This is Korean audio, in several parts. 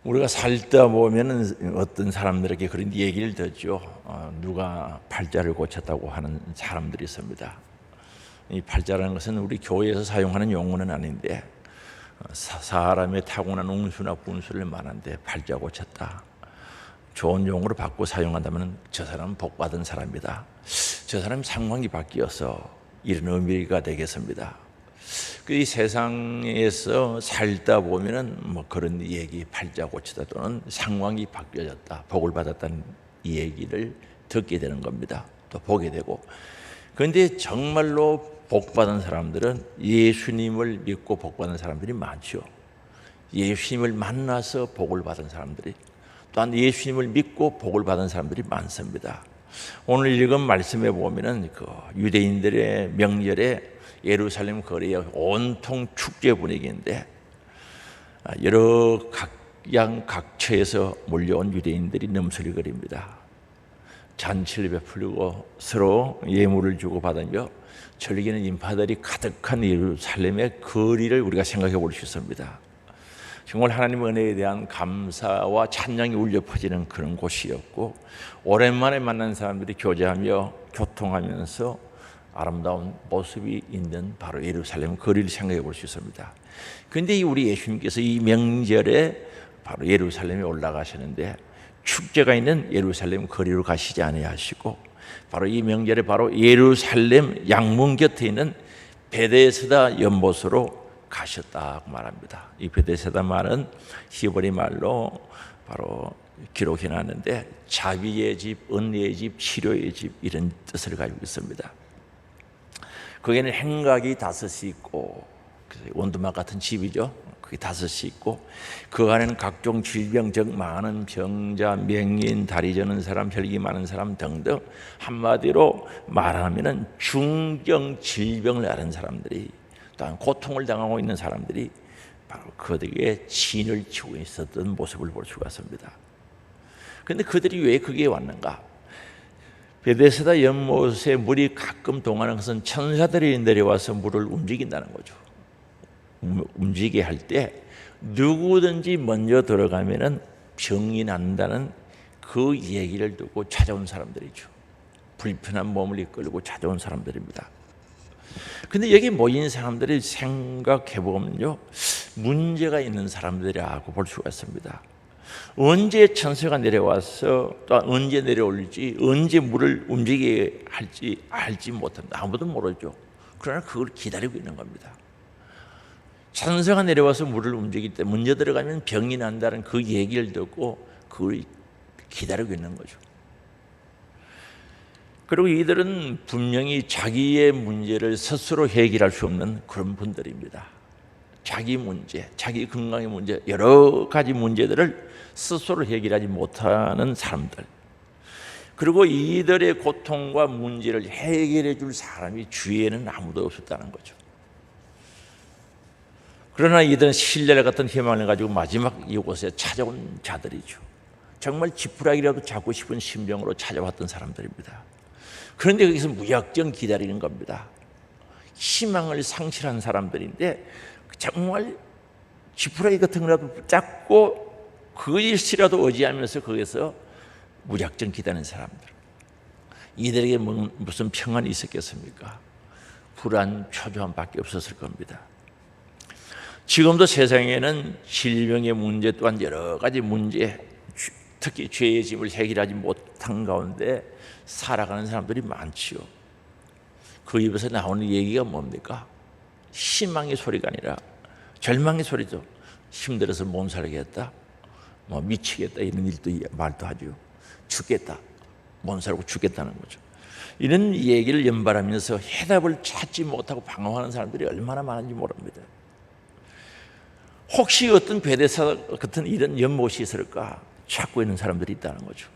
우리가 살다 보면은 어떤 사람들에게 그런 얘기를 듣죠. 누가 팔자를 고쳤다고 하는 사람들이 있습니다. 이 팔자라는 것은 우리 교회에서 사용하는 용어는 아닌데 사람의 타고난 운수나 분수를 말하는데 팔자 고쳤다. 좋은 용어로 바꿔 사용한다면 저 사람은 복받은 사람이다. 저 사람 상황이 바뀌어서 이런 의미가 되겠습니다. 이 세상에서 살다 보면은 뭐 그런 얘기, 팔자 고치다 또는 상황이 바뀌어졌다, 복을 받았다는 이 얘기를 듣게 되는 겁니다. 또 보게 되고. 그런데 정말로 복받은 사람들은 예수님을 믿고 복받은 사람들이 많죠. 예수님을 만나서 복을 받은 사람들이, 또한 예수님을 믿고 복을 받은 사람들이 많습니다. 오늘 읽은 말씀에 보면은 그 유대인들의 명절에 예루살렘 거리에 온통 축제 분위기인데 여러 각양각처에서 몰려온 유대인들이 넘설거립니다. 잔치를 베풀고 서로 예물을 주고 받으며 즐기는 인파들이 가득한 예루살렘의 거리를 우리가 생각해 볼 수 있습니다. 정말 하나님의 은혜에 대한 감사와 찬양이 울려 퍼지는 그런 곳이었고, 오랜만에 만난 사람들이 교제하며 교통하면서 아름다운 모습이 있는 바로 예루살렘 거리를 생각해 볼 수 있습니다. 그런데 우리 예수님께서 이 명절에 바로 예루살렘에 올라가시는데 축제가 있는 예루살렘 거리로 가시지 아니하시고 바로 이 명절에 바로 예루살렘 양문 곁에 있는 베데스다 연못으로 가셨다고 말합니다. 이 베데스다 말은 히브리 말로 바로 기록해 놨는데 자비의 집, 은혜의 집, 치료의 집 이런 뜻을 가지고 있습니다. 거기에는 행각이 5이 있고 원두막 같은 집이죠. 그게 5이 있고 그 안에는 각종 질병, 즉 많은 병자, 맹인, 다리 저는 사람, 혈기 많은 사람 등등 한마디로 말하면 중병 질병을 앓은 사람들이, 또한 고통을 당하고 있는 사람들이 바로 그들에게 진을 치고 있었던 모습을 볼 수가 있습니다. 그런데 그들이 왜 거기에 왔는가? 베데스다 연못에 물이 가끔 동하는 것은 천사들이 내려와서 물을 움직인다는 거죠. 움직이게 할 때 누구든지 먼저 들어가면은 병이 난다는 그 얘기를 듣고 찾아온 사람들이죠. 불편한 몸을 이끌고 찾아온 사람들입니다. 근데 여기 모인 사람들이 생각해 보면요, 문제가 있는 사람들이라고 볼 수가 있습니다. 언제 천사가 내려와서 또 언제 내려올지, 언제 물을 움직이게 할지 알지 못합니다. 아무도 모르죠. 그러나 그걸 기다리고 있는 겁니다. 천사가 내려와서 물을 움직일 때 먼저 들어가면 병이 난다는 그 얘기를 듣고 그걸 기다리고 있는 거죠. 그리고 이들은 분명히 자기의 문제를 스스로 해결할 수 없는 그런 분들입니다. 자기 문제, 자기 건강의 문제, 여러 가지 문제들을 스스로 해결하지 못하는 사람들. 그리고 이들의 고통과 문제를 해결해 줄 사람이 주위에는 아무도 없었다는 거죠. 그러나 이들은 신뢰를 같은 희망을 가지고 마지막 이곳에 찾아온 자들이죠. 정말 지푸라기라도 잡고 싶은 심정으로 찾아왔던 사람들입니다. 그런데 거기서 무작정 기다리는 겁니다. 희망을 상실한 사람들인데 정말 지푸라기 같은 거라도 잡고 그것이라도 의지하면서 거기서 무작정 기다리는 사람들. 이들에게 무슨 평안이 있었겠습니까? 불안, 초조함밖에 없었을 겁니다. 지금도 세상에는 질병의 문제 또한 여러 가지 문제, 특히 죄의 짐을 해결하지 못한 가운데 살아가는 사람들이 많지요. 그 입에서 나오는 얘기가 뭡니까? 희망의 소리가 아니라 절망의 소리죠. 힘들어서 못 살겠다, 뭐 미치겠다 이런 일도 말도 하죠. 죽겠다, 못 살고 죽겠다는 거죠. 이런 얘기를 연발하면서 해답을 찾지 못하고 방황하는 사람들이 얼마나 많은지 모릅니다. 혹시 어떤 베데스다 같은 이런 연못이 있을까 찾고 있는 사람들이 있다는 거죠.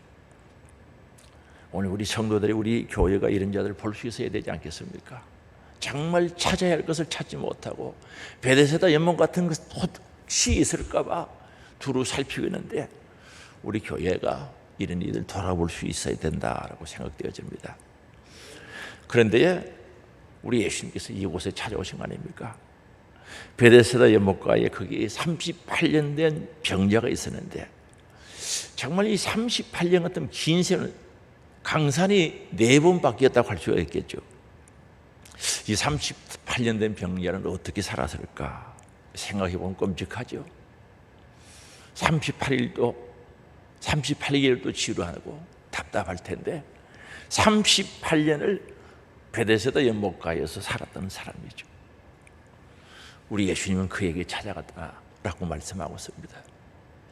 오늘 우리 성도들이, 우리 교회가 이런 자들을 볼 수 있어야 되지 않겠습니까? 정말 찾아야 할 것을 찾지 못하고 베데스다 연못 같은 것 혹시 있을까 봐 두루 살피고 있는데 우리 교회가 이런 일을 돌아볼 수 있어야 된다라고 생각되어집니다. 그런데 우리 예수님께서 이곳에 찾아오신 거 아닙니까? 베데스다 연못가에 거기 38년 된 병자가 있었는데, 정말 이 38년 같은 긴 세월, 강산이 4번 바뀌었다고 할 수가 있겠죠. 이 38년 된 병자는 어떻게 살았을까 생각해 보면 끔찍하죠. 38일도 치료하고 답답할 텐데 38년을 베데스다 연못가에서 살았던 사람이죠. 우리 예수님은 그에게 찾아갔다라고 말씀하고 있습니다.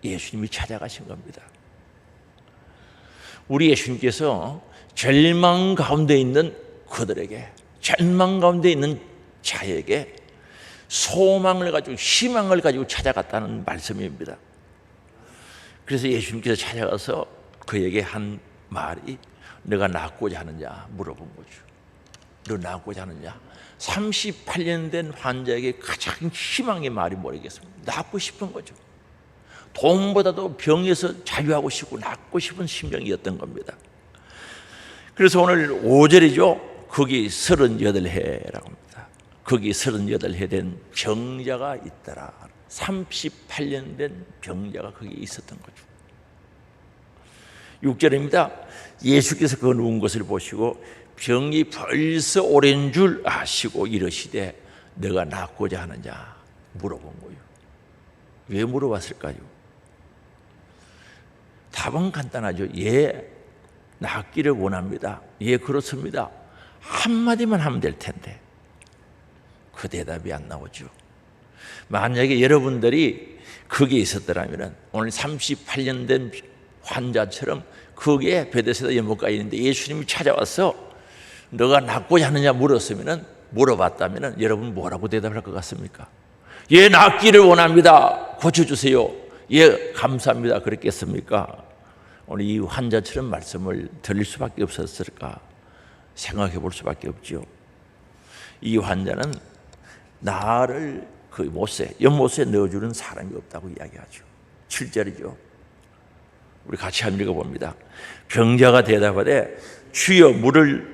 예수님이 찾아가신 겁니다. 우리 예수님께서 절망 가운데 있는 그들에게, 절망 가운데 있는 자에게 소망을 가지고, 희망을 가지고 찾아갔다는 말씀입니다. 그래서 예수님께서 찾아가서 그에게 한 말이, 너가 낫고자 하느냐 물어본 거죠. 너 낫고자 하느냐? 38년 된 환자에게 가장 희망의 말이 뭐겠습니까? 낫고 싶은 거죠. 돈보다도 병에서 자유하고 싶고 낫고 싶은 심정이었던 겁니다. 그래서 오늘 5절이죠. 거기 38해라고 합니다. 거기 38해 된 병자가 있더라. 38년 된 병자가 거기에 있었던 거죠. 6절입니다. 예수께서 그 누운 것을 보시고 병이 벌써 오랜 줄 아시고 이르시되 너가 낫고자 하느냐 물어본 거예요. 왜 물어봤을까요? 답은 간단하죠. 예, 낫기를 원합니다. 예, 그렇습니다. 한마디만 하면 될 텐데 그 대답이 안 나오죠. 만약에 여러분들이 거기에 있었더라면 오늘 38년 된 환자처럼 거기에 베데스다 연못가에 있는데 예수님이 찾아와서 너가 낫고자 하느냐 물어봤다면 여러분 뭐라고 대답할 것 같습니까? 예, 낫기를 원합니다. 고쳐주세요. 예, 감사합니다. 그랬겠습니까? 오늘 이 환자처럼 말씀을 드릴 수밖에 없었을까 생각해 볼 수밖에 없죠. 이 환자는 나를 그 연못에 넣어주는 사람이 없다고 이야기하죠. 7절이죠. 우리 같이 한번 읽어봅니다. 병자가 대답하되 주여,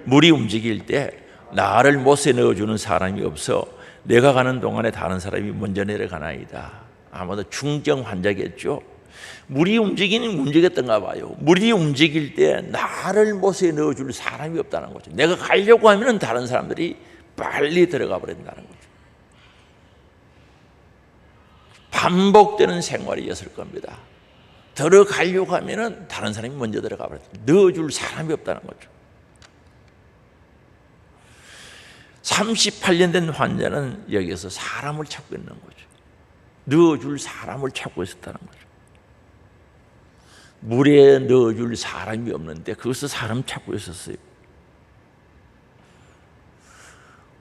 물이 움직일 때 나를 못에 넣어주는 사람이 없어 내가 가는 동안에 다른 사람이 먼저 내려가나이다. 아마도 중증 환자겠죠. 물이 움직였던가 봐요. 물이 움직일 때 나를 못에 넣어줄 사람이 없다는 거죠. 내가 가려고 하면 다른 사람들이 빨리 들어가 버린다는 거죠. 반복되는 생활이었을 겁니다. 들어가려고 하면 다른 사람이 먼저 들어가 버려요. 넣어줄 사람이 없다는 거죠. 38년 된 환자는 여기서 사람을 찾고 있는 거죠. 넣어줄 사람을 찾고 있었다는 거죠. 물에 넣어줄 사람이 없는데 거기서 사람 찾고 있었어요.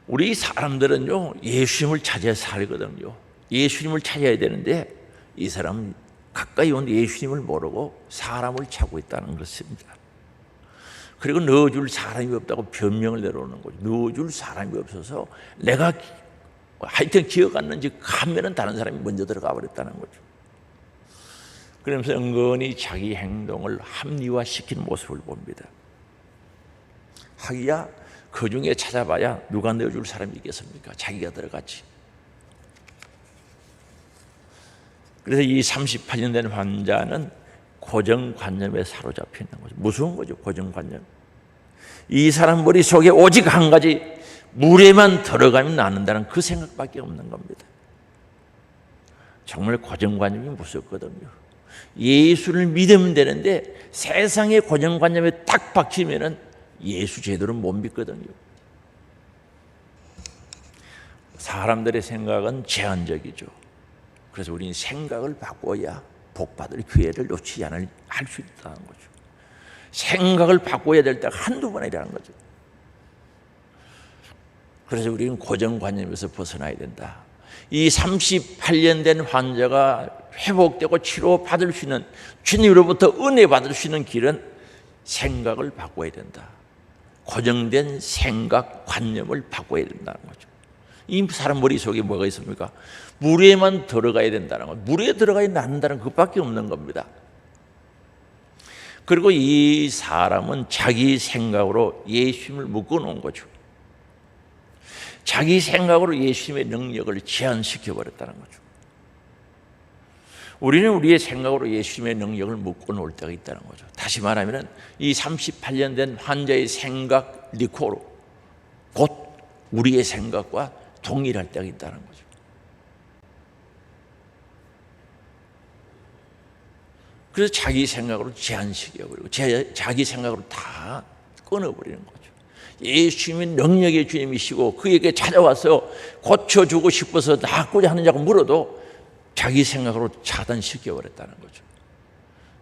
우리 사람들은요, 예수님을 찾아야 살거든요. 예수님을 찾아야 되는데 이 사람은 가까이 온 예수님을 모르고 사람을 찾고 있다는 것입니다. 그리고 넣어줄 사람이 없다고 변명을 내려오는 거죠. 넣어줄 사람이 없어서 내가 하여튼 기억 안 나는지 가면은 다른 사람이 먼저 들어가 버렸다는 거죠. 그러면서 은근히 자기 행동을 합리화시키는 모습을 봅니다. 하기야 그 중에 찾아봐야 누가 넣어줄 사람이 있겠습니까? 자기가 들어갔지. 그래서 이 38년 된 환자는 고정관념에 사로잡혀 있는 거죠. 무서운 거죠, 고정관념. 이 사람 머릿속에 오직 한 가지, 물에만 들어가면 낫는다는 그 생각밖에 없는 겁니다. 정말 고정관념이 무섭거든요. 예수를 믿으면 되는데 세상의 고정관념에 딱 박히면 예수 제대로 못 믿거든요. 사람들의 생각은 제한적이죠. 그래서 우리는 생각을 바꿔야 복받을 기회를 놓치지 않을 수 있다는 거죠. 생각을 바꿔야 될 때가 한두 번이라는 거죠. 그래서 우리는 고정관념에서 벗어나야 된다. 이 38년 된 환자가 회복되고 치료받을 수 있는, 주님으로부터 은혜 받을 수 있는 길은 생각을 바꿔야 된다. 고정된 생각관념을 바꿔야 된다는 거죠. 이 사람 머릿속에 뭐가 있습니까? 물에만 들어가야 된다는 것, 물에 들어가야 낫는다는 것밖에 없는 겁니다. 그리고 이 사람은 자기 생각으로 예수님을 묶어놓은 거죠. 자기 생각으로 예수님의 능력을 제한시켜 버렸다는 거죠. 우리는 우리의 생각으로 예수님의 능력을 묶어 놓을 때가 있다는 거죠. 다시 말하면 이 38년 된 환자의 생각 리코로 곧 우리의 생각과 동일할 때가 있다는 거죠. 그래서 자기 생각으로 제한시켜버리고 자기 생각으로 다 끊어버리는 거죠. 예수님이 능력의 주님이시고 그에게 찾아와서 고쳐주고 싶어서 낫고자 하느냐고 물어도 자기 생각으로 차단시켜버렸다는 거죠.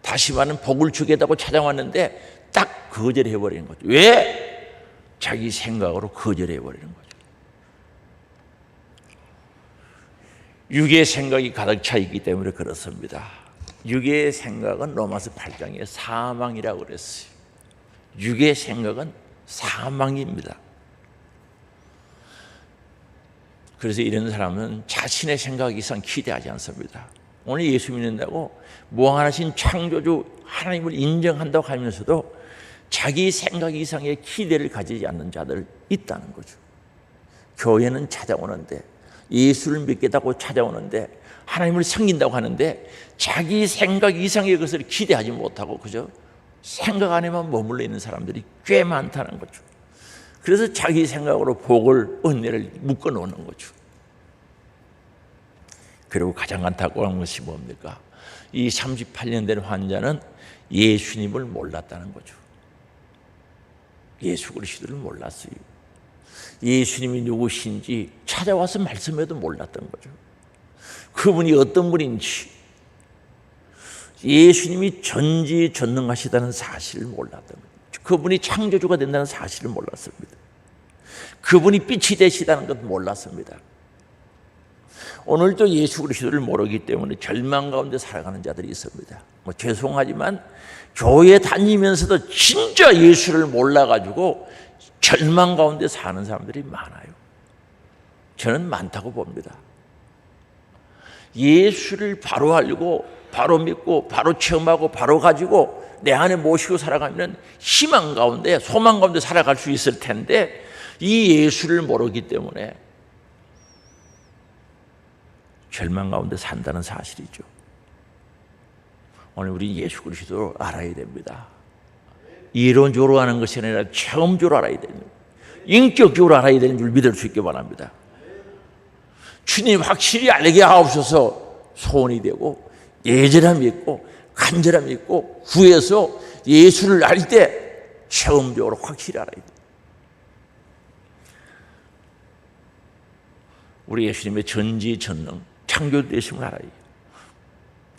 다시 말하면 복을 주겠다고 찾아왔는데 딱 거절해버리는 거죠. 왜? 자기 생각으로 거절해버리는 거죠. 육의 생각이 가득 차 있기 때문에 그렇습니다. 육의 생각은 로마서 8장에 사망이라고 그랬어요. 육의 생각은 사망입니다. 그래서 이런 사람은 자신의 생각 이상 기대하지 않습니다. 오늘 예수 믿는다고 무한하신 창조주 하나님을 인정한다고 하면서도 자기 생각 이상의 기대를 가지지 않는 자들 있다는 거죠. 교회는 찾아오는데 예수를 믿겠다고 찾아오는데 하나님을 섬긴다고 하는데 자기 생각 이상의 것을 기대하지 못하고 그저 생각 안에만 머물러 있는 사람들이 꽤 많다는 거죠. 그래서 자기 생각으로 복을, 은혜를 묶어 놓는 거죠. 그리고 가장 안타까운 것이 뭡니까? 이 38년 된 환자는 예수님을 몰랐다는 거죠. 예수 그리스도를 몰랐어요. 예수님이 누구신지 찾아와서 말씀해도 몰랐던 거죠. 그분이 어떤 분인지, 예수님이 전지전능하시다는 사실을 몰랐던 거죠. 그분이 창조주가 된다는 사실을 몰랐습니다. 그분이 빛이 되시다는 것 몰랐습니다. 오늘도 예수 그리스도를 모르기 때문에 절망 가운데 살아가는 자들이 있습니다. 죄송하지만 교회 다니면서도 진짜 예수를 몰라가지고 절망 가운데 사는 사람들이 많아요. 저는 많다고 봅니다. 예수를 바로 알고 바로 믿고 바로 체험하고 바로 가지고 내 안에 모시고 살아가면 희망 가운데 소망 가운데 살아갈 수 있을 텐데 이 예수를 모르기 때문에 절망 가운데 산다는 사실이죠. 오늘 우리 예수 그리스도를 알아야 됩니다. 이론적으로 아는 것이 아니라 체험적으로 알아야 됩니다. 인격적으로 알아야 되는 줄 믿을 수 있기 바랍니다. 주님 확실히 알게 하옵소서 소원이 되고 예절함이 있고 간절함이 있고 구해서 예수를 알 때 체험적으로 확실히 알아야 돼요. 우리 예수님의 전지전능 창조되심을 알아야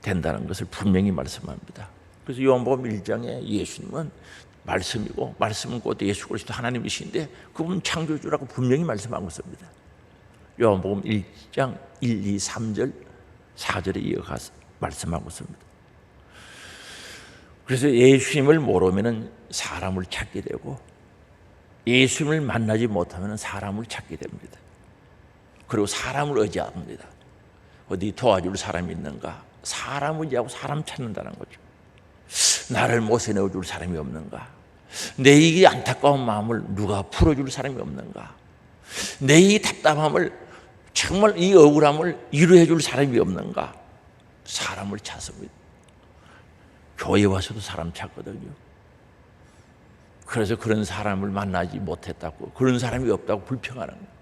된다는 것을 분명히 말씀합니다. 그래서 요한복음 1장에 예수님은 말씀이고 말씀은 곧 예수 그리스도 하나님이신데 그분 창조주라고 분명히 말씀하고 있습니다. 요한복음 1장 1, 2, 3절 4절에 이어가서 말씀하고 있습니다. 그래서 예수님을 모르면 사람을 찾게 되고 예수님을 만나지 못하면 사람을 찾게 됩니다. 그리고 사람을 의지합니다. 어디 도와줄 사람이 있는가? 사람을 의지하고 사람 찾는다는 거죠. 나를 모셔내줄 사람이 없는가? 내 이 안타까운 마음을 누가 풀어줄 사람이 없는가? 내 이 답답함을 정말 이 억울함을 위로해 줄 사람이 없는가? 사람을 찾습니다. 교회 와서도 사람 찾거든요. 그래서 그런 사람을 만나지 못했다고, 그런 사람이 없다고 불평하는 거예요.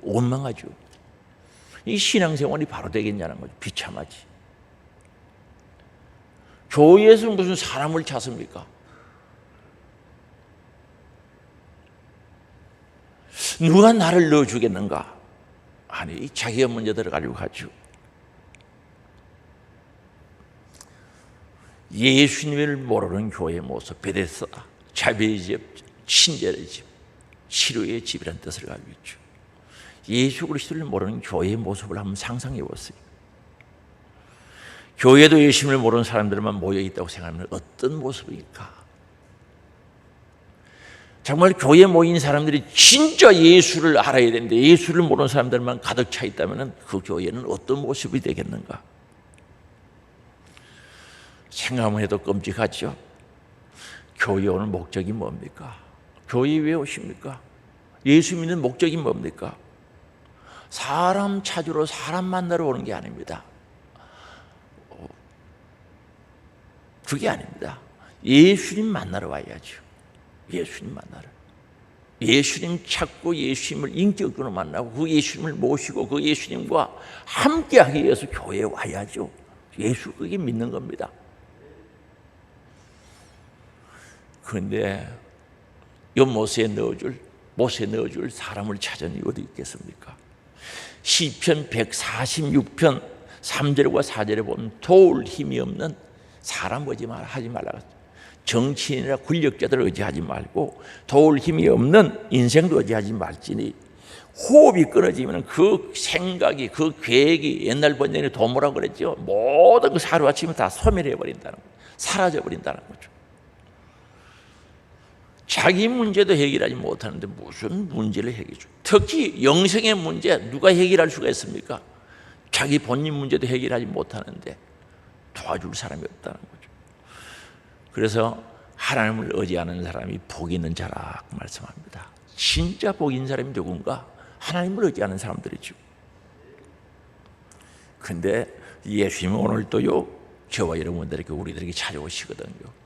원망하죠. 이 신앙생활이 바로 되겠냐는 거죠. 비참하지. 교회에서 무슨 사람을 찾습니까? 누가 나를 넣어주겠는가? 아니, 자기가 먼저 들어가려고 하죠. 예수님을 모르는 교회의 모습, 베데스다, 자비의 집, 친절의 집, 치료의 집이라는 뜻을 가지고 있죠. 예수 그리스도를 모르는 교회의 모습을 한번 상상해 보세요. 교회도 예수님을 모르는 사람들만 모여 있다고 생각하면 어떤 모습일까? 정말 교회에 모인 사람들이 진짜 예수를 알아야 되는데 예수를 모르는 사람들만 가득 차 있다면 그 교회는 어떤 모습이 되겠는가? 생각만 해도 끔찍하죠. 교회 오는 목적이 뭡니까? 교회 왜 오십니까? 예수 믿는 목적이 뭡니까? 사람 찾으러 사람 만나러 오는 게 아닙니다. 그게 아닙니다. 예수님 만나러 와야죠. 예수님 만나러. 예수님 찾고 예수님을 인격적으로 만나고 그 예수님을 모시고 그 예수님과 함께하기 위해서 교회에 와야죠. 예수 그게 믿는 겁니다. 그런데 못에 넣어줄 사람을 찾으니 어디 있겠습니까? 시편 146편 3절과 4절에 보면 도울 힘이 없는 사람 하지 말라. 정치인이나 권력자들을 의지하지 말고 도울 힘이 없는 인생도 의지하지 말지니 호흡이 끊어지면 그 생각이 그 계획이 옛날 번역에 도모라고 그랬죠. 모든 그 하루아침에 다 소멸해 버린다는 거죠. 사라져 버린다는 거죠. 자기 문제도 해결하지 못하는데 무슨 문제를 해결해줘. 특히 영생의 문제 누가 해결할 수가 있습니까? 자기 본인 문제도 해결하지 못하는데 도와줄 사람이 없다는 거죠. 그래서 하나님을 의지하는 사람이 복 있는 자라고 말씀합니다. 진짜 복 있는 사람이 누군가? 하나님을 의지하는 사람들이죠. 그런데 예수님은 오늘도요 저와 여러분들에게 우리들에게 찾아오시거든요.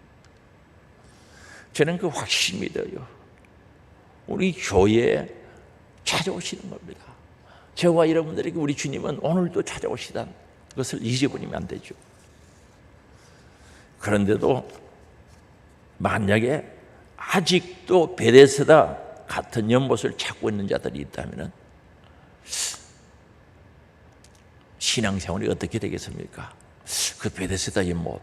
저는 그 확실히 믿어요. 우리 교회에 찾아오시는 겁니다. 저와 여러분들에게 우리 주님은 오늘도 찾아오시다는 것을 잊어버리면 안 되죠. 그런데도 만약에 아직도 베데스다 같은 연못을 찾고 있는 자들이 있다면 신앙생활이 어떻게 되겠습니까? 그 베데스다 연못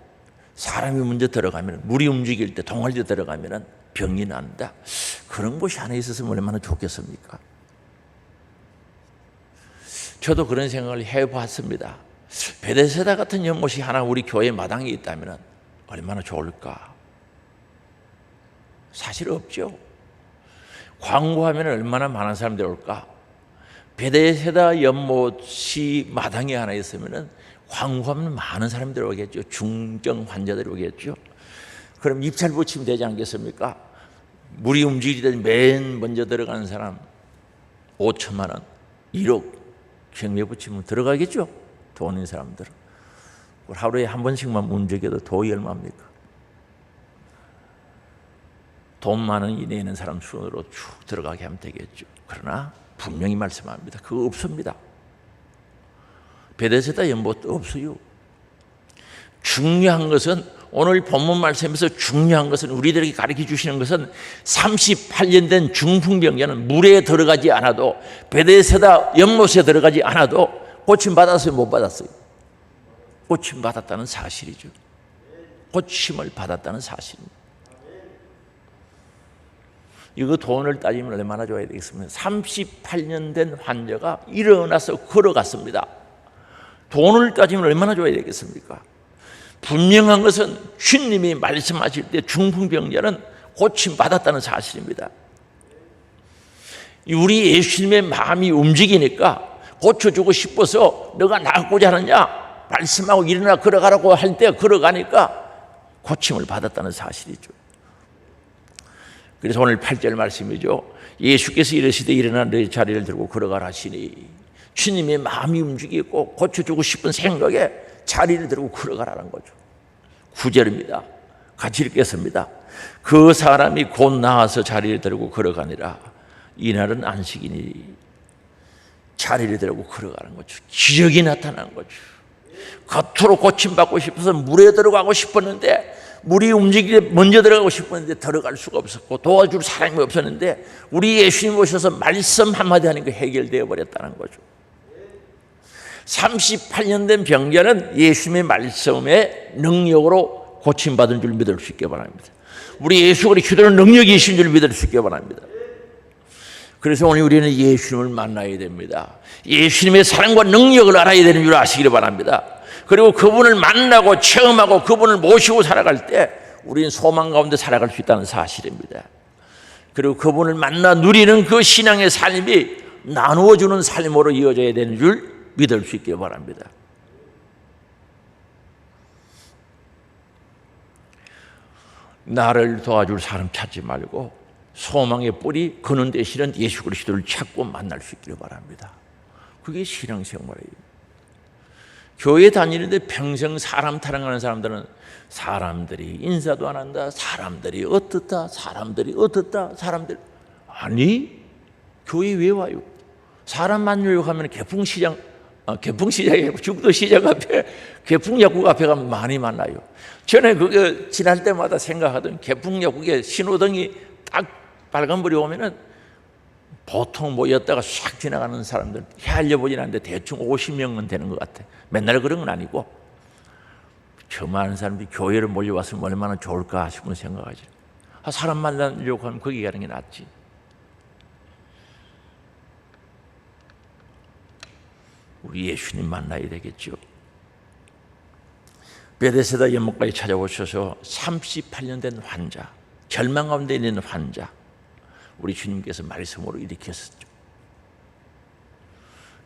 사람이 먼저 들어가면 물이 움직일 때 동아리에 들어가면 병이 난다. 그런 곳이 하나 있었으면 얼마나 좋겠습니까? 저도 그런 생각을 해봤습니다. 베데스다 같은 연못이 하나 우리 교회 마당에 있다면 얼마나 좋을까? 사실 없죠. 광고하면 얼마나 많은 사람들이 올까? 베데스다 연못이 마당에 하나 있으면 광고하면 많은 사람들이 오겠죠. 중증 환자들이 오겠죠. 그럼 입찰 붙이면 되지 않겠습니까? 물이 움직일 때 맨 먼저 들어가는 사람 5천만 원, 1억 경매 붙이면 들어가겠죠. 돈 있는 사람들은. 하루에 한 번씩만 움직여도 돈이 얼마입니까? 돈 많은 이내에 있는 사람 순으로 쭉 들어가게 하면 되겠죠. 그러나 분명히 말씀합니다. 그거 없습니다. 베데스다 연못도 없어요. 중요한 것은 오늘 본문 말씀에서 중요한 것은 우리들에게 가르쳐 주시는 것은 38년 된 중풍병자는 물에 들어가지 않아도 베데스다 연못에 들어가지 않아도 고침 받았어요? 못 받았어요? 고침 받았다는 사실이죠. 고침을 받았다는 사실입니다. 이거 돈을 따지면 얼마나 줘야 되겠습니까? 38년 된 환자가 일어나서 걸어갔습니다. 돈을 따지면 얼마나 줘야 되겠습니까? 분명한 것은 주님이 말씀하실 때 중풍병자는 고침받았다는 사실입니다. 우리 예수님의 마음이 움직이니까 고쳐주고 싶어서 너가 나았고자 하느냐 말씀하고 일어나 걸어가라고 할 때 걸어가니까 고침을 받았다는 사실이죠. 그래서 오늘 8절 말씀이죠. 예수께서 이르시되 일어나 내 자리를 들고 걸어가라 하시니 주님의 마음이 움직이고 고쳐주고 싶은 생각에 자리를 들고 걸어가라는 거죠. 9절입니다. 같이 읽겠습니다. 그 사람이 곧 나와서 자리를 들고 걸어가니라. 이날은 안식이니 자리를 들고 걸어가는 거죠. 기적이 나타난 거죠. 겉으로 고침받고 싶어서 물에 들어가고 싶었는데 물이 움직이게 먼저 들어가고 싶었는데 들어갈 수가 없었고 도와줄 사람이 없었는데 우리 예수님 오셔서 말씀 한마디 하니까 해결되어 버렸다는 거죠. 38년 된 병자는 예수님의 말씀의 능력으로 고침받은 줄 믿을 수 있게 바랍니다. 우리 예수 그리스도는 능력이 있는 줄 믿을 수 있게 바랍니다. 그래서 오늘 우리는 예수님을 만나야 됩니다. 예수님의 사랑과 능력을 알아야 되는 줄 아시기를 바랍니다. 그리고 그분을 만나고 체험하고 그분을 모시고 살아갈 때 우리는 소망 가운데 살아갈 수 있다는 사실입니다. 그리고 그분을 만나 누리는 그 신앙의 삶이 나누어주는 삶으로 이어져야 되는 줄 믿을 수 있게 바랍니다. 나를 도와줄 사람 찾지 말고 소망의 뿌리 그는 대신은 예수 그리스도를 찾고 만날 수 있기를 바랍니다. 그게 신앙생활이에요. 교회 다니는데 평생 사람 타령하는 사람들은 사람들이 인사도 안 한다, 사람들이 어떻다, 사람들이 아니, 교회 왜 와요? 사람 만나려고 하면 개풍시장에 죽도시장 앞에 개풍약국 앞에 가면 많이 만나요. 전에 그게 지날 때마다 생각하던 개풍약국에 신호등이 딱 빨간불이 오면은 보통 모였다가 싹 지나가는 사람들 헤아려 보진 않는데 대충 50명은 되는 것 같아. 맨날 그런 건 아니고 저 많은 사람들이 교회를 몰려왔으면 얼마나 좋을까 싶은 생각하지. 사람 만나려고 하면 거기 가는 게 낫지. 우리 예수님 만나야 되겠죠. 베데스다 연못가에 찾아오셔서 38년 된 환자, 절망 가운데 있는 환자, 우리 주님께서 말씀으로 일으켰었죠.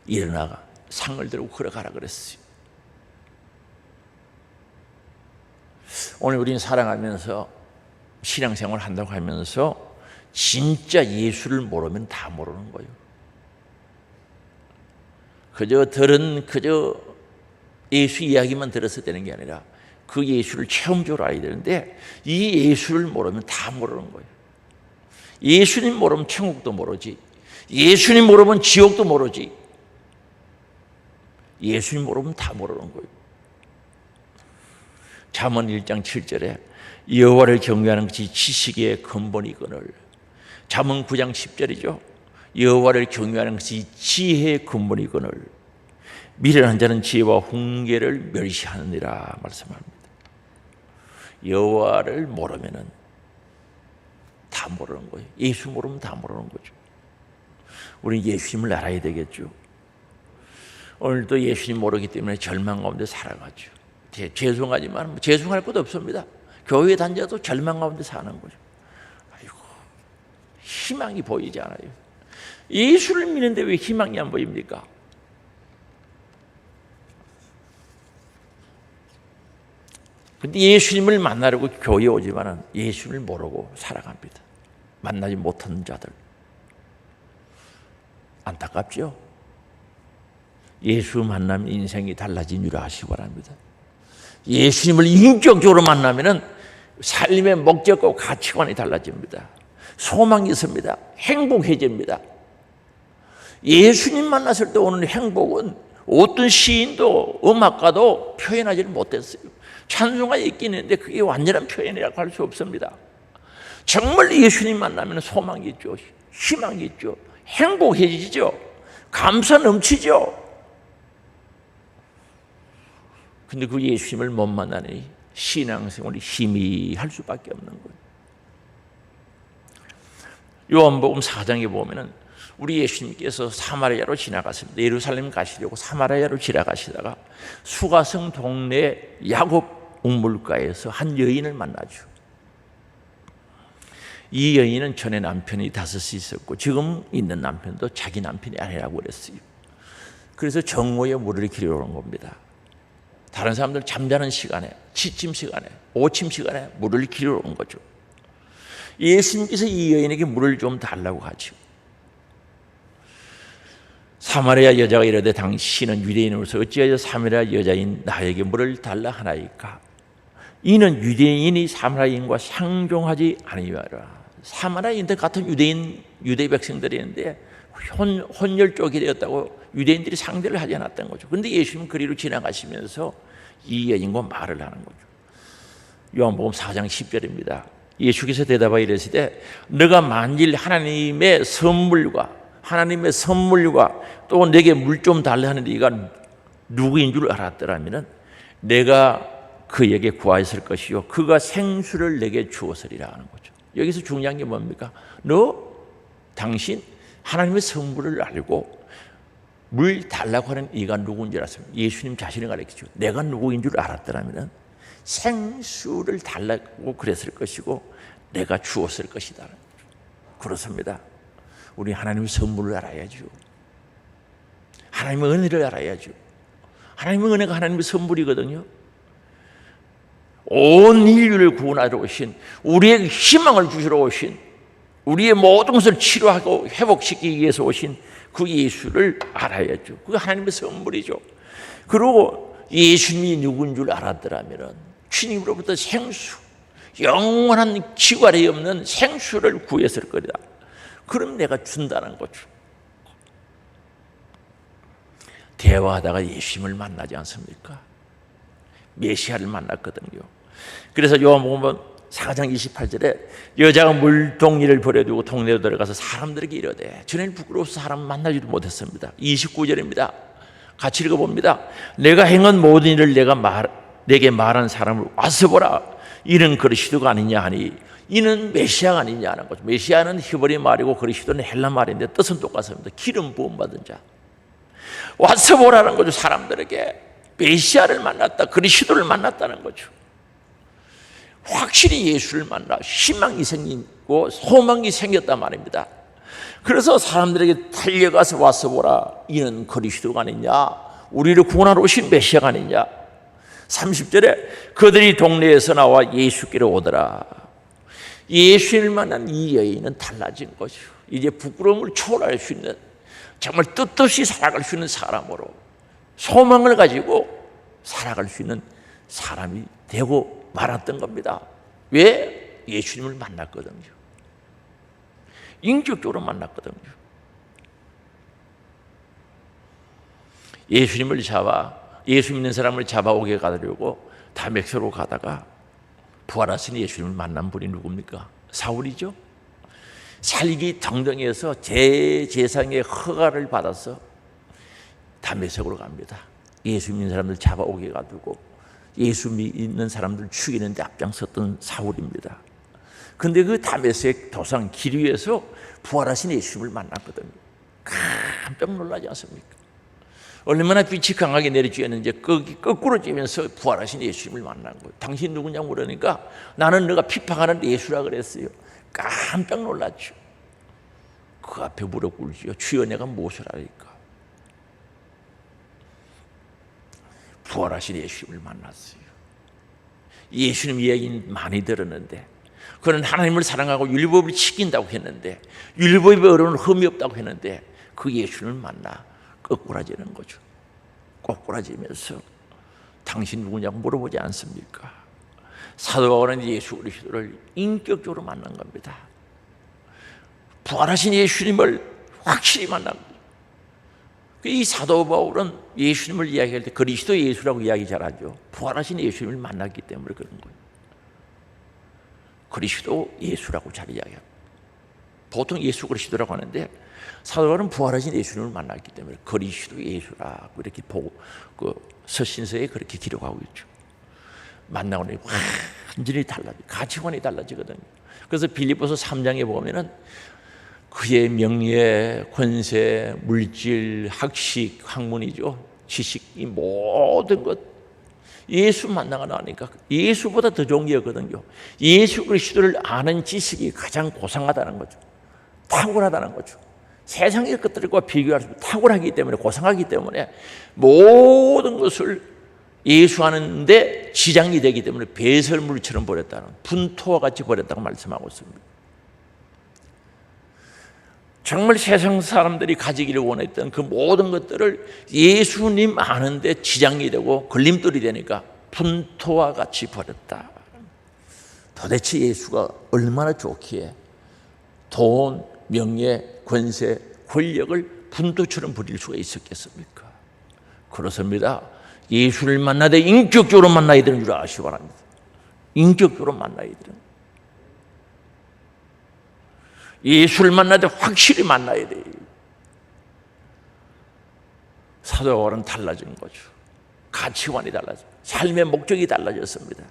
일어나가 상을 들고 걸어가라 그랬어요. 오늘 우리는 살아가면서 신앙생활 한다고 하면서 진짜 예수를 모르면 다 모르는 거예요. 그저 예수 이야기만 들어서 되는 게 아니라 그 예수를 체험적으로 알아야 되는데 이 예수를 모르면 다 모르는 거예요. 예수님 모르면 천국도 모르지, 예수님 모르면 지옥도 모르지, 예수님 모르면 다 모르는 거예요. 잠언 1장 7절에 여호와를 경외하는 것이 지식의 근본이거늘, 잠언 9장 10절이죠. 여호와를 경외하는 것이 지혜의 근본이거늘 미련한 자는 지혜와 훈계를 멸시하느니라 말씀합니다. 여호와를 모르면은 다 모르는 거예요. 예수 모르면 다 모르는 거죠. 우리는 예수님을 알아야 되겠죠. 오늘도 예수님 모르기 때문에 절망 가운데 살아가죠. 죄송하지만 죄송할 것도 없습니다. 교회 다녀도 절망 가운데 사는 거죠. 아이고, 희망이 보이지 않아요. 예수를 믿는데 왜 희망이 안 보입니까? 근데 예수님을 만나려고 교회에 오지만은 예수를 모르고 살아갑니다. 만나지 못하는 자들. 안타깝죠? 예수 만나면 인생이 달라진 줄 아시기 바랍니다. 예수님을 인격적으로 만나면은 삶의 목적과 가치관이 달라집니다. 소망이 있습니다. 행복해집니다. 예수님 만났을 때 오는 행복은 어떤 시인도 음악가도 표현하지를 못했어요. 찬송가에 있긴 있는데 그게 완전한 표현이라고 할 수 없습니다. 정말 예수님 만나면 소망이 있죠. 희망이 있죠. 행복해지죠. 감사 넘치죠. 근데 그 예수님을 못 만나니 신앙생활이 희미할 수밖에 없는 거예요. 요한복음 4장에 보면은 우리 예수님께서 사마리아로 지나갔습니다. 예루살렘 가시려고 사마리아로 지나가시다가 수가성 동네 야곱 우물가에서 한 여인을 만나죠. 이 여인은 전에 남편이 5이 있었고 지금 있는 남편도 자기 남편이 아니라고 그랬어요. 그래서 정오에 물을 기르러 온 겁니다. 다른 사람들 잠자는 시간에, 취침 시간에, 오침 시간에 물을 기르러 온 거죠. 예수님께서 이 여인에게 물을 좀 달라고 하죠. 사마리아 여자가 이르되 당신은 유대인으로서 어찌하여 사마리아 여자인 나에게 물을 달라 하나이까? 이는 유대인이 사마리아인과 상종하지 아니하라. 사마리아인들 같은 유대 백성들이었는데 혼혈 쪽이 되었다고 유대인들이 상대를 하지 않았던 거죠. 그런데 예수님은 그리로 지나가시면서 이 여인과 말을 하는 거죠. 요한복음 4장 10절입니다. 예수께서 대답하여 이르시되 너가 만일 하나님의 선물과 또 내게 물 좀 달라 하는 네가 누구인 줄 알았더라면 내가 그에게 구하였을 것이요 그가 생수를 내게 주었으리라 하는 거죠. 여기서 중요한 게 뭡니까? 당신 하나님의 선물을 알고 물 달라고 하는 이가 누구인지 알았습니다. 예수님 자신을 가르치죠. 내가 누구인 줄 알았더라면 생수를 달라고 그랬을 것이고 내가 주었을 것이다. 그렇습니다. 우리 하나님의 선물을 알아야죠. 하나님의 은혜를 알아야죠. 하나님의 은혜가 하나님의 선물이거든요. 온 인류를 구원하러 오신, 우리에게 희망을 주시러 오신 우리의 모든 것을 치료하고 회복시키기 위해서 오신 그 예수를 알아야죠. 그게 하나님의 선물이죠. 그리고 예수님이 누군 줄 알았더라면 주님으로부터 생수, 영원한 기활이 없는 생수를 구했을 거다. 그럼 내가 준다는 거죠. 대화하다가 예수님을 만나지 않습니까? 메시아를 만났거든요. 그래서 요한복음 4장 28절에 여자가 물동이를 버려두고 동네로 들어가서 사람들에게 이르되 저는 부끄러워서 사람 만나지도 못했습니다. 29절입니다. 같이 읽어봅니다. 내가 행한 모든 일을 내게 말한 사람을 와서 보라. 이는 그리스도가 아니냐 하니 이는 메시아가 아니냐 하는 거죠. 메시아는 히브리 말이고 그리스도는 헬라 말인데 뜻은 똑같습니다. 기름 부음 받은 자. 와서 보라는 거죠. 사람들에게 메시아를 만났다, 그리스도를 만났다는 거죠. 확실히 예수를 만나 희망이 생기고 소망이 생겼단 말입니다. 그래서 사람들에게 달려가서 와서 보라. 이는 그리스도가 아니냐, 우리를 구원하러 오신 메시아가 아니냐. 30절에 그들이 동네에서 나와 예수께로 오더라. 예수를 만난 이 여인은 달라진 거죠. 이제 부끄러움을 초월할 수 있는, 정말 뜻없이 살아갈 수 있는 사람으로, 소망을 가지고 살아갈 수 있는 사람이 되고 말았던 겁니다. 왜? 예수님을 만났거든요. 인격적으로 만났거든요. 예수 믿는 사람을 잡아오게 가려고 다메섹으로 가다가 부활하신 예수님을 만난 분이 누굽니까? 사울이죠. 살기 정정해서 제사장의 허가를 받아서 다메섹으로 갑니다. 예수 믿는 사람들 잡아오게 가두고 예수 믿는 사람들 죽이는데 앞장섰던 사울입니다. 근데 그 다메섹 도상 길 위에서 부활하신 예수님을 만났거든요. 깜짝 놀라지 않습니까? 얼마나 빛이 강하게 내리쬐는지 거꾸로 쬐면서 부활하신 예수님을 만난 거예요. 당신 누구냐 물으니까 나는 너가 피방하는 예수라 그랬어요. 깜짝 놀랐죠. 그 앞에 무릎 꿇지요. 주여 내가 무엇을 하리까? 부활하신 예수님을 만났어요. 예수님 이야기는 많이 들었는데 그는 하나님을 사랑하고 율법을 지킨다고 했는데 율법의 어려움은 흠이 없다고 했는데 그 예수님을 만나 거꾸라지는 거죠. 거꾸라지면서 당신 누구냐고 물어보지 않습니까? 사도 바울은 예수 그리스도를 인격적으로 만난 겁니다. 부활하신 예수님을 확실히 만난 거죠. 이 사도 바울은 예수님을 이야기할 때 그리스도 예수라고 이야기 잘하죠. 부활하신 예수님을 만났기 때문에 그런 거예요. 그리스도 예수라고 잘 이야기합니다. 보통 예수 그리스도라고 하는데 사도 바울은 부활하신 예수님을 만났기 때문에 그리스도 예수라고 이렇게 보고 그 서신서에 그렇게 기록하고 있죠. 만나고 나니 완전히 달라져, 가치관이 달라지거든요. 그래서 빌립보서 3장에 보면은 그의 명예, 권세, 물질, 학식, 학문이죠. 지식, 이 모든 것 예수 만나고 나니까 예수보다 더 좋은 게 없거든요. 예수 그리스도를 아는 지식이 가장 고상하다는 거죠. 탁월하다는 거죠. 세상의 것들과 비교할 수 탁월하기 때문에, 고상하기 때문에 모든 것을 예수하는데 지장이 되기 때문에 배설물처럼 버렸다는, 분토와 같이 버렸다고 말씀하고 있습니다. 정말 세상 사람들이 가지기를 원했던 그 모든 것들을 예수님 아는데 지장이 되고 걸림돌이 되니까 분토와 같이 버렸다. 도대체 예수가 얼마나 좋기에 돈, 명예, 권세, 권력을 분토처럼 버릴 수가 있었겠습니까? 그렇습니다. 예수를 만나되 인격적으로 만나야 되는 줄 아시기 바랍니다. 인격적으로 만나야 되는. 예수를 만나되 확실히 만나야 돼요. 사도 바울은 달라진 거죠. 가치관이 달라져, 삶의 목적이 달라졌습니다.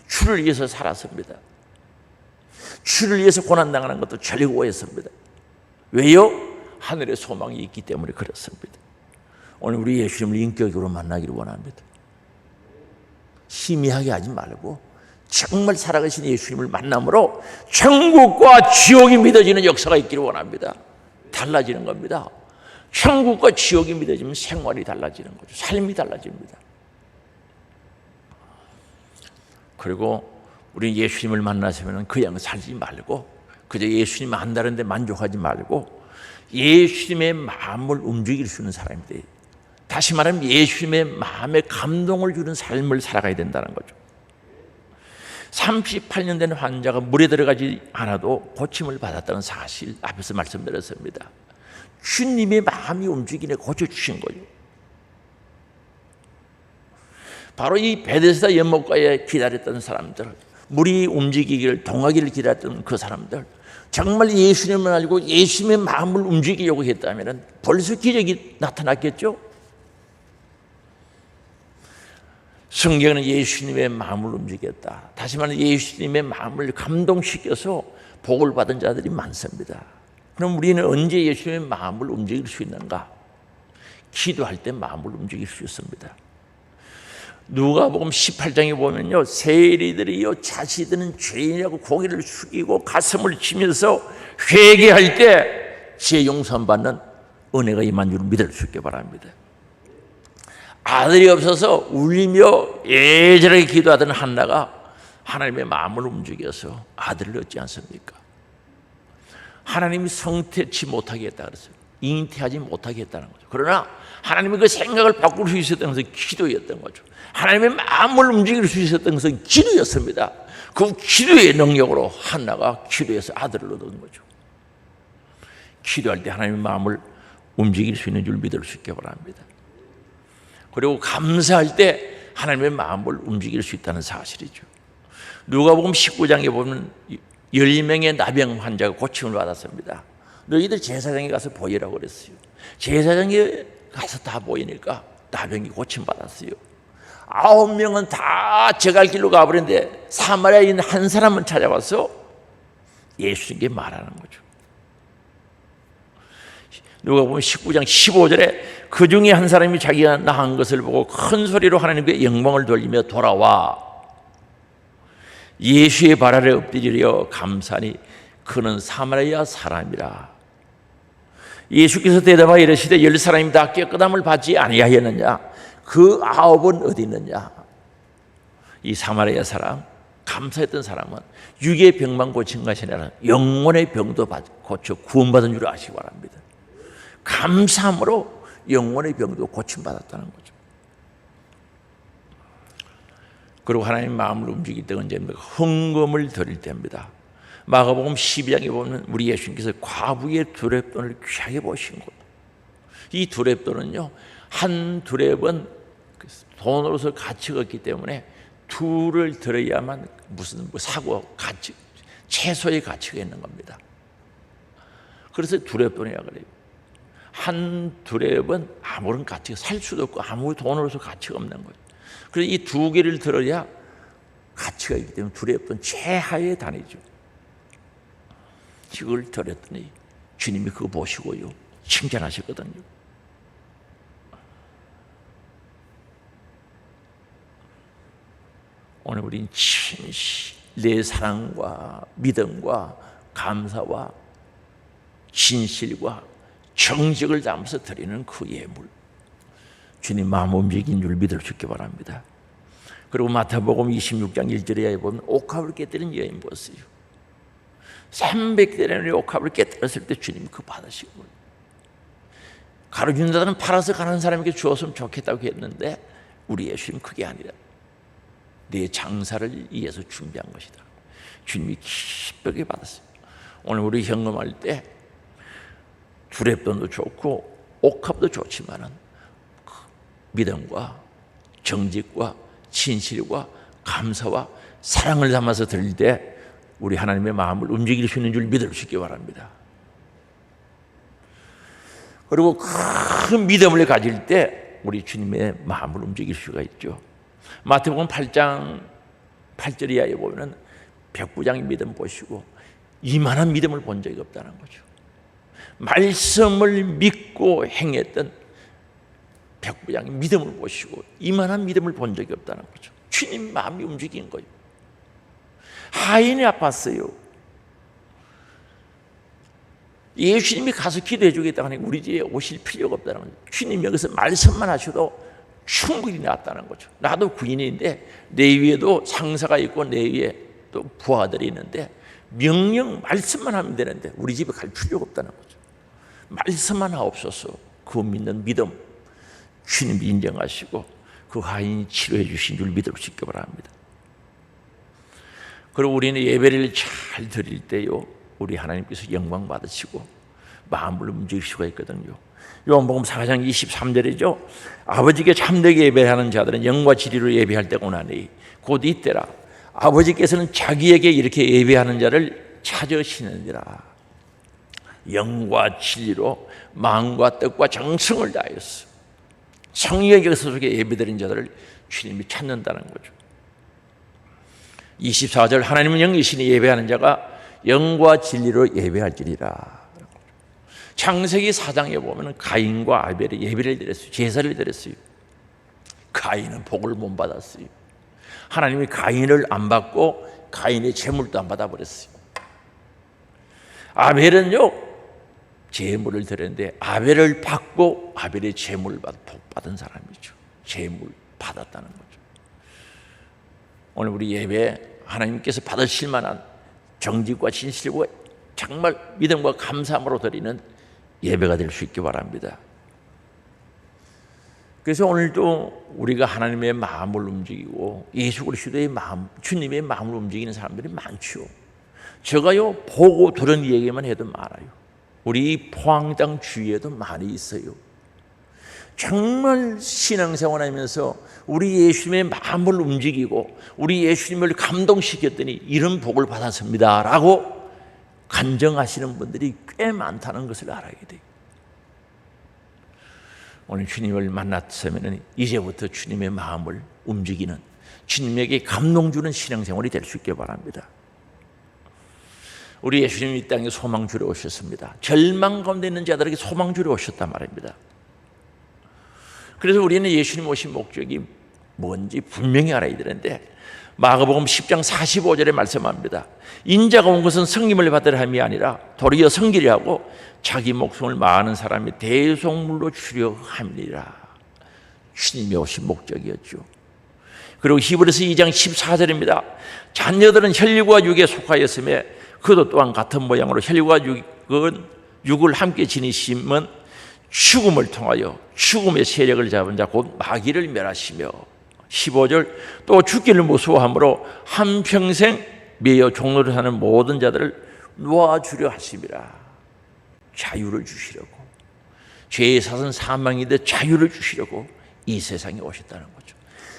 주를 위해서 살았습니다. 주를 위해서 고난당하는 것도 즐거워했습니다. 왜요? 하늘의 소망이 있기 때문에 그렇습니다. 오늘 우리 예수님을 인격적으로 만나기를 원합니다. 희미하게 하지 말고 정말 살아가신 예수님을 만남으로 천국과 지옥이 믿어지는 역사가 있기를 원합니다. 달라지는 겁니다. 천국과 지옥이 믿어지면 생활이 달라지는 거죠. 삶이 달라집니다. 그리고 우리 예수님을 만나시면 그냥 살지 말고 그저 예수님 안다는데 만족하지 말고 예수님의 마음을 움직일 수 있는 사람이 돼요. 다시 말하면 예수님의 마음에 감동을 주는 삶을 살아가야 된다는 거죠. 38년 된 환자가 물에 들어가지 않아도 고침을 받았다는 사실 앞에서 말씀드렸습니다. 주님의 마음이 움직이네 고쳐주신 거예요. 바로 이 베데스다 연못가에 기다렸던 사람들, 물이 움직이기를 동하기를 기다렸던 그 사람들, 정말 예수님을 알고 예수님의 마음을 움직이려고 했다면 벌써 기적이 나타났겠죠. 성경은 예수님의 마음을 움직였다. 다시 말해 예수님의 마음을 감동시켜서 복을 받은 자들이 많습니다. 그럼 우리는 언제 예수님의 마음을 움직일 수 있는가? 기도할 때 마음을 움직일 수 있습니다. 누가복음 18장에 보면요, 세리들이요 자신들은 죄인이라고 고개를 숙이고 가슴을 치면서 회개할 때 죄 용서받는 은혜가 임한 줄 믿을 수 있게 바랍니다. 아들이 없어서 울리며 애절하게 기도하던 한나가 하나님의 마음을 움직여서 아들을 얻지 않습니까? 하나님이 성태치 못하게 했다 그랬어요. 잉태하지 못하게 했다는 거죠. 그러나 하나님이 그 생각을 바꿀 수 있었던 것은 기도였던 거죠. 하나님의 마음을 움직일 수 있었던 것은 기도였습니다. 그 기도의 능력으로 한나가 기도해서 아들을 얻은 거죠. 기도할 때 하나님의 마음을 움직일 수 있는 줄 믿을 수 있게 바랍니다. 그리고 감사할 때 하나님의 마음을 움직일 수 있다는 사실이죠. 누가복음 19장에 보면 10명의 나병 환자가 고침을 받았습니다. 너희들 제사장에 가서 보이라고 그랬어요. 제사장에 가서 다 보이니까 나병이 고침 받았어요. 9명은 다 제갈 길로 가버렸는데 사마리아인 한 사람은 찾아와서 예수님께 말하는 거죠. 누가복음 19장 15절에 그 중에 한 사람이 자기가 나은 것을 보고 큰 소리로 하나님께 영광을 돌리며 돌아와 예수의 발 아래 엎드리려 감사하니 그는 사마리아 사람이라. 예수께서 대답하여 이르시되 10사람이 다 깨끗함을 받지 아니하였느냐? 그 9은 어디 있느냐? 이 사마리아 사람, 감사했던 사람은 육의 병만 고친 것이 아니라 영혼의 병도 고쳐 구원받은 줄 아시기 바랍니다. 감사함으로 영혼의 병도 고침받았다는 거죠. 그리고 하나님 마음을 움직일 때가 언제입니까? 헌금을 드릴 때입니다. 마가복음 12장에 보면 우리 예수님께서 과부의 두렙돈을 귀하게 보신 것. 이 두렙돈은요, 한 두렙은 돈으로서 가치가 없기 때문에 둘을 들어야만 무슨 사고 가치, 채소의 가치가 있는 겁니다. 그래서 두렙돈이라고 그래요. 한 두렙은 아무런 가치가 살 수도 없고 아무 돈으로서 가치가 없는 거예요. 그래서 이 두 개를 들어야 가치가 있기 때문에 두렙돈 최하의 단위죠. 이걸 드렸더니 주님이 그거 보시고요 칭찬하셨거든요. 오늘 우린 진실, 내 사랑과 믿음과 감사와 진실과 정직을 담아서 드리는 그 예물, 주님 마음 움직인 줄 믿을 수 있기 바랍니다. 그리고 마태복음 26장 1절에 보면 옥합을 깨뜨린 여인 보세요. 300대라는 옥합을 깨뜨렸을 때 주님이 그거 받으시고, 가로준 자들은 팔아서 가는 사람에게 주었으면 좋겠다고 했는데 우리 예수님 그게 아니라 내 장사를 위해서 준비한 것이다. 주님이 기쁘게 받았어요. 오늘 우리 현금할 때 두렙돈도 좋고 옥합도 좋지만은 믿음과 정직과 진실과 감사와 사랑을 담아서 드릴 때 우리 하나님의 마음을 움직일 수 있는 줄 믿을 수 있기 바랍니다. 그리고 큰 믿음을 가질 때 우리 주님의 마음을 움직일 수가 있죠. 마태복음 8장 8절 이하에 보면 백부장의 믿음 보시고 이만한 믿음을 본 적이 없다는 거죠. 말씀을 믿고 행했던 백부장의 믿음을 보시고 이만한 믿음을 본 적이 없다는 거죠. 주님 마음이 움직인 거예요. 하인이 아팠어요. 예수님이 가서 기도해 주겠다고 하니 우리 집에 오실 필요가 없다는 거죠. 주님 여기서 말씀만 하셔도 충분히 낫다는 거죠. 나도 구인인데 내 위에도 상사가 있고 내 위에 또 부하들이 있는데 명령 말씀만 하면 되는데 우리 집에 갈 필요가 없다는 거죠. 말씀만 하옵소서. 그 믿는 믿음 주님이 인정하시고 그 하인이 치료해 주신 줄 믿을 수 있기 바랍니다. 그리고 우리는 예배를 잘 드릴 때요, 우리 하나님께서 영광 받으시고 마음을 움직일 수가 있거든요. 요한복음 4장 23절이죠. 아버지께 참되게 예배하는 자들은 영과 진리로 예배할 때가 오나니 곧 이때라. 아버지께서는 자기에게 이렇게 예배하는 자를 찾으시느니라. 영과 진리로 마음과 뜻과 정성을 다해서 성령의 역사 속에 예배드린 자들을 주님이 찾는다는 거죠. 24절 하나님은 영이시니 예배하는 자가 영과 진리로 예배할지니라. 창세기 4장에 보면 가인과 아벨이 예배를 드렸어요. 제사를 드렸어요. 가인은 복을 못 받았어요. 하나님이 가인을 안 받고 가인의 재물도 안 받아버렸어요. 아벨은요, 재물을 드렸는데 아벨을 받고 아벨의 재물을 받은 사람이죠. 재물 받았다는 거죠. 오늘 우리 예배 하나님께서 받으실 만한 정직과 진실과 정말 믿음과 감사함으로 드리는 예배가 될 수 있기 바랍니다. 그래서 오늘도 우리가 하나님의 마음을 움직이고 예수 그리스도의 마음, 주님의 마음을 움직이는 사람들이 많죠. 제가요 보고 들은 얘기만 해도 많아요. 우리 포항당 주위에도 많이 있어요. 정말 신앙생활하면서 우리 예수님의 마음을 움직이고 우리 예수님을 감동시켰더니 이런 복을 받았습니다 라고 간증하시는 분들이 꽤 많다는 것을 알아야 돼요. 오늘 주님을 만났으면 이제부터 주님의 마음을 움직이는, 주님에게 감동 주는 신앙생활이 될 수 있길 바랍니다. 우리 예수님이 이 땅에 소망 주러 오셨습니다. 절망 가운데 있는 자들에게 소망 주러 오셨단 말입니다. 그래서 우리는 예수님 오신 목적이 뭔지 분명히 알아야 되는데 마가복음 10장 45절에 말씀합니다. 인자가 온 것은 성림을 받으려 함이 아니라 도리어 섬기려 하고 자기 목숨을 많은 사람이 대속물로 주려 함이니라. 주님이 오신 목적이었죠. 그리고 히브리서 2장 14절입니다. 자녀들은 혈육과 육에 속하였으며 그도 또한 같은 모양으로 혈육과 육을 함께 지니심은 죽음을 통하여 죽음의 세력을 잡은 자 곧 마귀를 멸하시며 15절 또 죽기를 무서워함으로 한평생 매여 종로를 하는 모든 자들을 놓아주려 하심이라. 자유를 주시려고, 죄의 사선 사망인데 자유를 주시려고 이 세상에 오셨다는 거죠.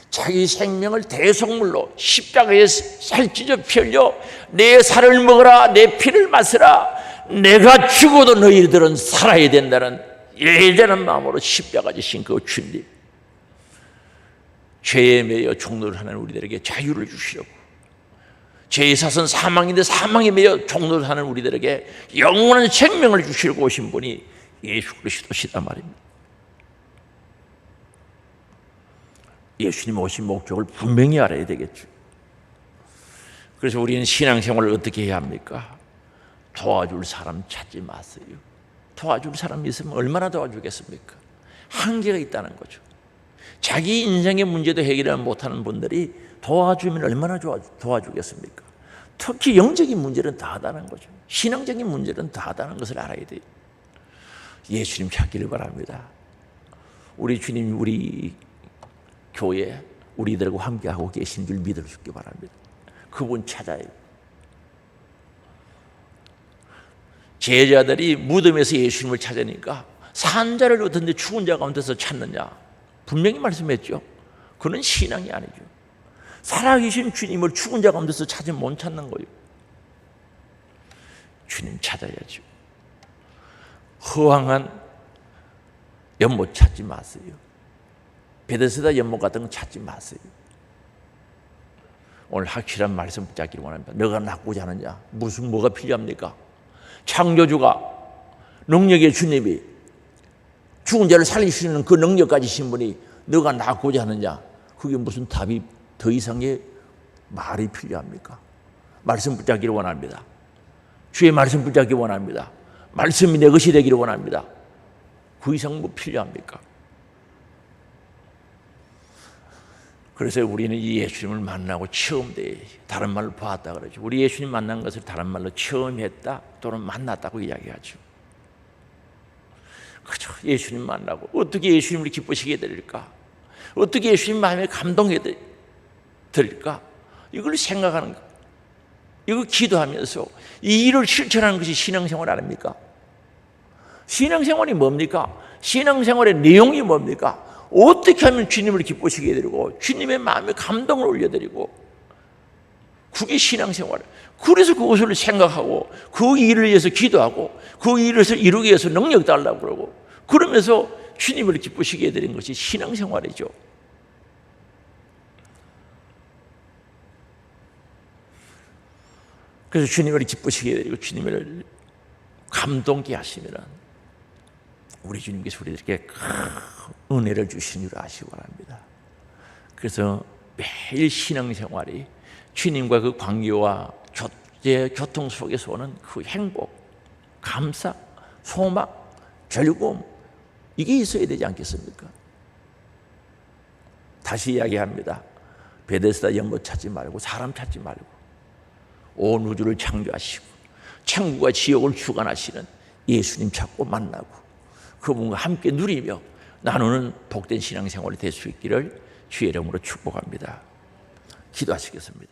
자기 생명을 대속물로 십자가에 살찢어 피 흘려 내 살을 먹어라 내 피를 마시라, 내가 죽어도 너희들은 살아야 된다는 예전한 마음으로 십자가 지신 그 주님, 죄에 매여 종로를 하는 우리들에게 자유를 주시려고, 죄의 사선 사망인데 사망에 매여 종로를 하는 우리들에게 영원한 생명을 주시려고 오신 분이 예수 그리스도시단 말입니다. 예수님 오신 목적을 분명히 알아야 되겠죠. 그래서 우리는 신앙생활을 어떻게 해야 합니까? 도와줄 사람 찾지 마세요. 도와줄 사람이 있으면 얼마나 도와주겠습니까? 한계가 있다는 거죠. 자기 인생의 문제도 해결을 못하는 분들이 도와주면 얼마나 도와주겠습니까? 특히 영적인 문제는 다 하다는 거죠. 신앙적인 문제는 다 하다는 것을 알아야 돼요. 예수님 찾기를 바랍니다. 우리 주님 우리 교회 우리들과 함께하고 계신 줄 믿을 수 있기 바랍니다. 그분 찾아요. 제자들이 무덤에서 예수님을 찾으니까 산자를 어떤데 죽은 자 가운데서 찾느냐 분명히 말씀했죠. 그는 신앙이 아니죠. 살아계신 주님을 죽은 자 가운데서 찾으면 못 찾는 거예요. 주님 찾아야죠. 허황한 연못 찾지 마세요. 베데스다 연못 같은 거 찾지 마세요. 오늘 확실한 말씀 붙잡기를 원합니다. 너가 낫고자 하느냐? 뭐가 필요합니까? 창조주가 능력의 주님이 죽은 자를 살리시는 그 능력 가지신 분이 너가 낫고자 하느냐? 그게 무슨 답이 더 이상의 말이 필요합니까? 말씀 붙잡기를 원합니다. 주의 말씀 붙잡기 원합니다. 말씀이 내 것이 되기를 원합니다. 그 이상 뭐 필요합니까? 그래서 우리는 이 예수님을 만나고 체험돼, 다른 말로 보았다 그러죠. 우리 예수님 만난 것을 다른 말로 체험했다 또는 만났다고 이야기하죠. 그죠? 예수님 만나고 어떻게 예수님을 기쁘시게 해드릴까? 어떻게 예수님 마음에 감동해 드릴까? 이걸 생각하는 거, 이거 기도하면서 이 일을 실천하는 것이 신앙생활 아닙니까? 신앙생활이 뭡니까? 신앙생활의 내용이 뭡니까? 어떻게 하면 주님을 기쁘시게 해드리고 주님의 마음에 감동을 올려드리고, 그게 신앙생활이에요. 그래서 그것을 생각하고 그 일을 위해서 기도하고 그 일을 이루기 위해서 능력 달라고 그러고, 그러면서 주님을 기쁘시게 해드리는 것이 신앙생활이죠. 그래서 주님을 기쁘시게 해드리고 주님을 감동케 하시면 우리 주님께서 우리들에게 큰 은혜를 주신 줄 아시기 바랍니다. 그래서 매일 신앙생활이 주님과 그 관계와 교통 속에서 오는 그 행복, 감사, 소망, 즐거움, 이게 있어야 되지 않겠습니까? 다시 이야기합니다. 베데스다 연못 찾지 말고 사람 찾지 말고 온 우주를 창조하시고 천국과 지옥을 주관하시는 예수님 찾고 만나고 그분과 함께 누리며 나누는 복된 신앙생활이 될 수 있기를 주의 이름으로 축복합니다. 기도하시겠습니다.